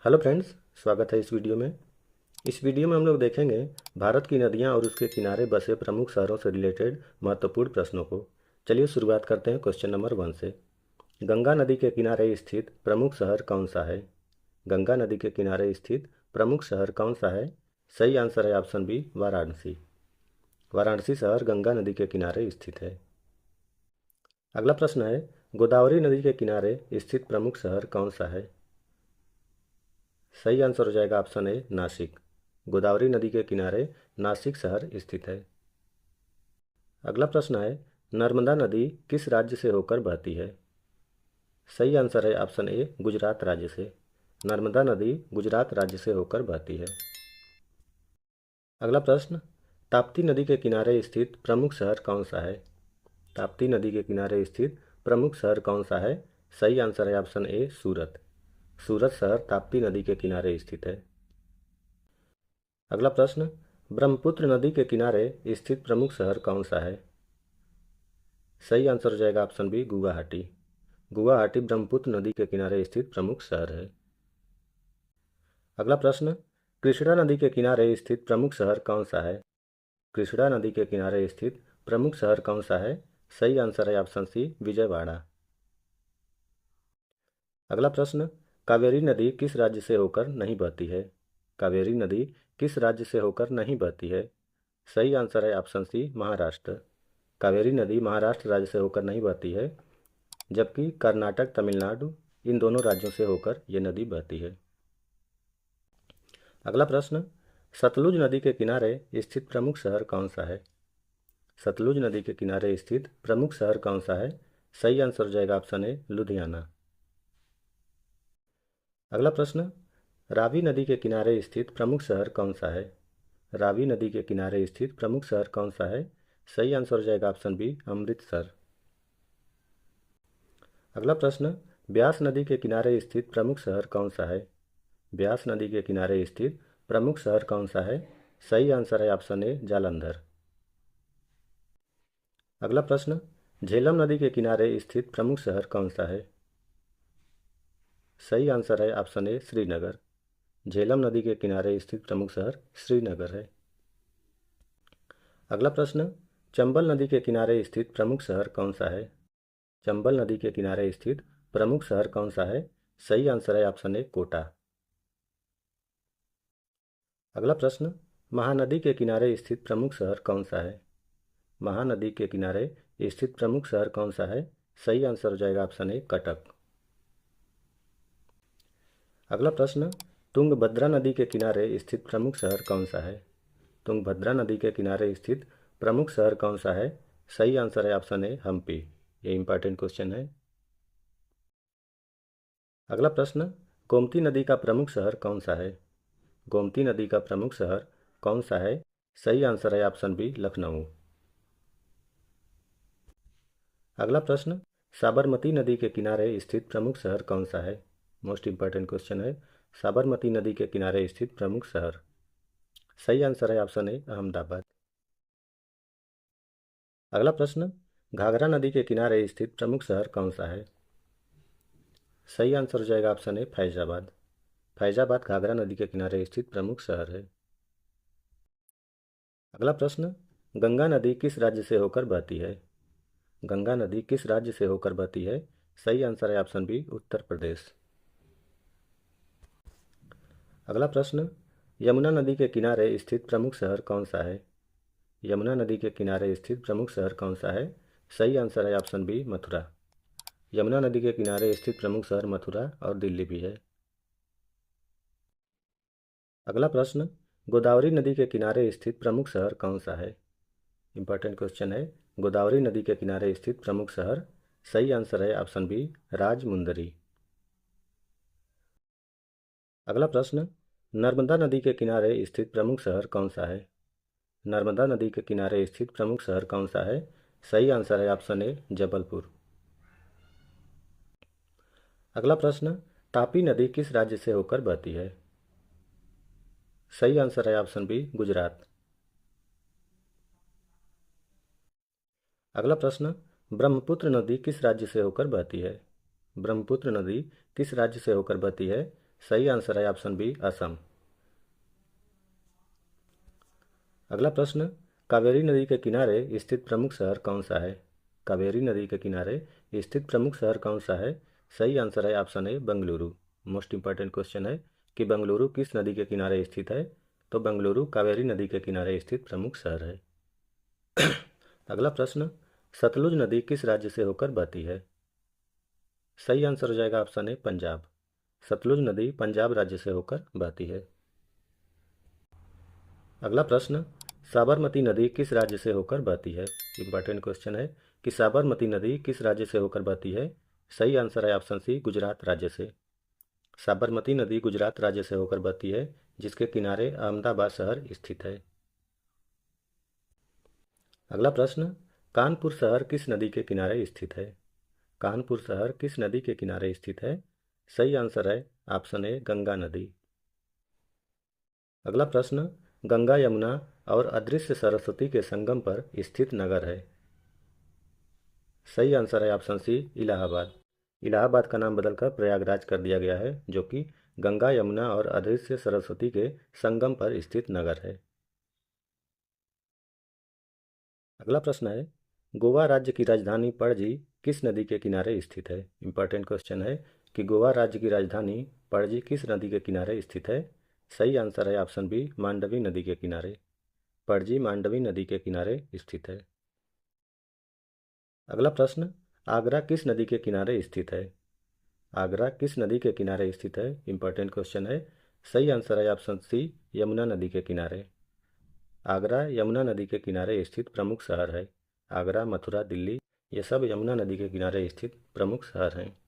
Hello friends, स्वागत है इस वीडियो में। इस वीडियो में हम लोग देखेंगे भारत की नदियां और उसके किनारे बसे प्रमुख शहरों से रिलेटेड महत्वपूर्ण प्रश्नों को। चलिए शुरुआत करते हैं क्वेश्चन नंबर 1 से। गंगा नदी के किनारे स्थित प्रमुख शहर कौन सा है? गंगा नदी के किनारे स्थित प्रमुख शहर कौन सा है? सही आंसर है ऑप्शन बी, वाराणसी। वाराणसी शहर गंगा नदी के किनारे स्थित है। अगला प्रश्न है, गोदावरी नदी के किनारे स्थित प्रमुख शहर कौन सा है? सही आंसर हो जाएगा ऑप्शन ए, नासिक। गोदावरी नदी के किनारे नासिक शहर स्थित है। अगला प्रश्न है, नर्मदा नदी किस राज्य से होकर बहती है? सही आंसर है ऑप्शन ए, गुजरात राज्य से। नर्मदा नदी गुजरात राज्य से होकर बहती है। अगला प्रश्न, ताप्ती नदी के किनारे स्थित प्रमुख शहर कौन सा है? ताप्ती नदी के किनारे स्थित प्रमुख शहर कौन सा है? सही आंसर है ऑप्शन ए, सूरत। सूरत शहर ताप्ती नदी के किनारे स्थित है। अगला प्रश्न, ब्रह्मपुत्र नदी के किनारे स्थित प्रमुख शहर कौन सा है? सही आंसर हो जाएगा ऑप्शन बी, गुवाहाटी। गुवाहाटी ब्रह्मपुत्र नदी के किनारे स्थित प्रमुख शहर है। अगला प्रश्न, कृष्णा नदी के किनारे स्थित प्रमुख शहर कौन सा है? कृष्णा नदी के किनारे स्थित प्रमुख शहर कौन सा है? सही आंसर है ऑप्शन सी, विजयवाड़ा। अगला प्रश्न, कावेरी नदी किस राज्य से होकर नहीं बहती है? कावेरी नदी किस राज्य से होकर नहीं बहती है? सही आंसर है ऑप्शन सी, महाराष्ट्र। कावेरी नदी महाराष्ट्र राज्य से होकर नहीं बहती है, जबकि कर्नाटक, तमिलनाडु इन दोनों राज्यों से होकर ये नदी बहती है। अगला प्रश्न, सतलुज नदी के किनारे स्थित प्रमुख शहर कौन सा है? सतलुज नदी के किनारे स्थित प्रमुख शहर कौन सा है? सही आंसर हो जाएगा ऑप्शन ए, लुधियाना। अगला प्रश्न, रावी नदी के किनारे स्थित प्रमुख शहर कौन सा है? रावी नदी के किनारे स्थित प्रमुख शहर कौन सा है? सही आंसर हो जाएगा ऑप्शन बी, अमृतसर। अगला प्रश्न, ब्यास नदी के किनारे स्थित प्रमुख शहर कौन सा है? ब्यास नदी के किनारे स्थित प्रमुख शहर कौन सा है? सही आंसर है ऑप्शन ए, जालंधर। अगला प्रश्न, झेलम नदी के किनारे स्थित प्रमुख शहर कौन सा है? सही आंसर है ऑप्शन ए, श्रीनगर। झेलम नदी के किनारे स्थित प्रमुख शहर श्रीनगर है। अगला प्रश्न, चंबल नदी के किनारे स्थित प्रमुख शहर कौन सा है? चंबल नदी के किनारे स्थित प्रमुख शहर कौन सा है? सही आंसर है ऑप्शन ए, कोटा। अगला प्रश्न, महानदी के किनारे स्थित प्रमुख शहर कौन सा है? महानदी के किनारे स्थित प्रमुख शहर कौन सा है? सही आंसर हो जाएगा ऑप्शन ए, कटक। अगला प्रश्न, तुंगभद्रा नदी के किनारे स्थित प्रमुख शहर कौन सा है? तुंगभद्रा नदी के किनारे स्थित प्रमुख शहर कौन सा है? सही आंसर है ऑप्शन ए, हम्पी। ये इंपॉर्टेंट क्वेश्चन है। अगला प्रश्न, गोमती नदी का प्रमुख शहर कौन सा है? गोमती नदी का प्रमुख शहर कौन सा है? सही आंसर है ऑप्शन बी, लखनऊ। अगला प्रश्न, साबरमती नदी के किनारे स्थित प्रमुख शहर कौन सा है? मोस्ट इंपॉर्टेंट क्वेश्चन है। साबरमती नदी के किनारे स्थित प्रमुख शहर, सही आंसर है ऑप्शन ए, अहमदाबाद। अगला प्रश्न, घाघरा नदी के किनारे स्थित प्रमुख शहर कौन सा है? सही आंसर हो जाएगा ऑप्शन ए, फैजाबाद। फैजाबाद घाघरा नदी के किनारे स्थित प्रमुख शहर है। अगला प्रश्न, गंगा नदी किस राज्य से होकर बहती है? गंगा नदी किस राज्य से होकर बहती है? सही आंसर है ऑप्शन बी, उत्तर प्रदेश। अगला प्रश्न, यमुना नदी के किनारे स्थित प्रमुख शहर कौन सा है? यमुना नदी के किनारे स्थित प्रमुख शहर कौन सा है? सही आंसर है ऑप्शन बी, मथुरा। यमुना नदी के किनारे स्थित प्रमुख शहर मथुरा और दिल्ली भी है। अगला प्रश्न, गोदावरी नदी के किनारे स्थित प्रमुख शहर कौन सा है? इंपॉर्टेंट क्वेश्चन है। गोदावरी नदी के किनारे स्थित प्रमुख शहर, सही आंसर है ऑप्शन बी, राजमुंदरी। अगला प्रश्न, नर्मदा नदी के किनारे स्थित प्रमुख शहर कौन सा है? नर्मदा नदी के किनारे स्थित प्रमुख शहर कौन सा है? सही आंसर है ऑप्शन ए, जबलपुर। अगला प्रश्न, तापी नदी किस राज्य से होकर बहती है? सही आंसर है ऑप्शन बी, गुजरात। अगला प्रश्न, ब्रह्मपुत्र नदी किस राज्य से होकर बहती है? ब्रह्मपुत्र नदी किस राज्य से होकर बहती है? सही आंसर है ऑप्शन बी असम। अगला प्रश्न, कावेरी नदी के किनारे स्थित प्रमुख शहर कौन सा है? कावेरी नदी के किनारे स्थित प्रमुख शहर कौन सा है? सही आंसर है option A Bengaluru. Most important question है कि बेंगलुरु किस नदी के किनारे स्थित है? तो बेंगलुरु कावेरी नदी के किनारे स्थित प्रमुख शहर है। अगला प्रश्न, सतलुज नदी किस राज्य से होकर बहती है? सही आंसर हो जाएगा ऑप्शन ए पंजाब। सतलुज नदी पंजाब राज्य से होकर बहती है। अगला प्रश्न, साबरमती नदी किस राज्य से होकर बहती है? इंपॉर्टेंट क्वेश्चन है कि साबरमती नदी किस राज्य से होकर बहती है? सही आंसर है ऑप्शन सी गुजरात राज्य से। साबरमती नदी गुजरात राज्य से होकर बहती है, जिसके किनारे अहमदाबाद शहर स्थित है। अगला प्रश्न, कानपुर शहर किस नदी के किनारे स्थित है? कानपुर शहर किस नदी के किनारे स्थित है? सही आंसर है ऑप्शन ए गंगा नदी। अगला प्रश्न, गंगा यमुना और अदृश्य सरस्वती के संगम पर स्थित नगर है? सही आंसर है ऑप्शन सी इलाहाबाद। इलाहाबाद का नाम बदलकर प्रयागराज कर दिया गया है, जो कि गंगा यमुना और अदृश्य सरस्वती के संगम पर स्थित नगर है। अगला प्रश्न है, गोवा राज्य की राजधानी पणजी किस नदी के किनारे स्थित है? इंपॉर्टेंट क्वेश्चन है कि गोवा राज्य की राजधानी पणजी किस नदी के किनारे स्थित है? सही आंसर है ऑप्शन बी मांडवी नदी के किनारे। पणजी मांडवी नदी के किनारे स्थित है। अगला प्रश्न, आगरा किस नदी के किनारे स्थित है? आगरा किस नदी के किनारे स्थित है? इंपॉर्टेंट क्वेश्चन है। सही आंसर है ऑप्शन सी यमुना नदी के किनारे। आगरा यमुना नदी के किनारे स्थित प्रमुख शहर है। आगरा, मथुरा, दिल्ली ये सब यमुना नदी के किनारे स्थित प्रमुख शहर हैं।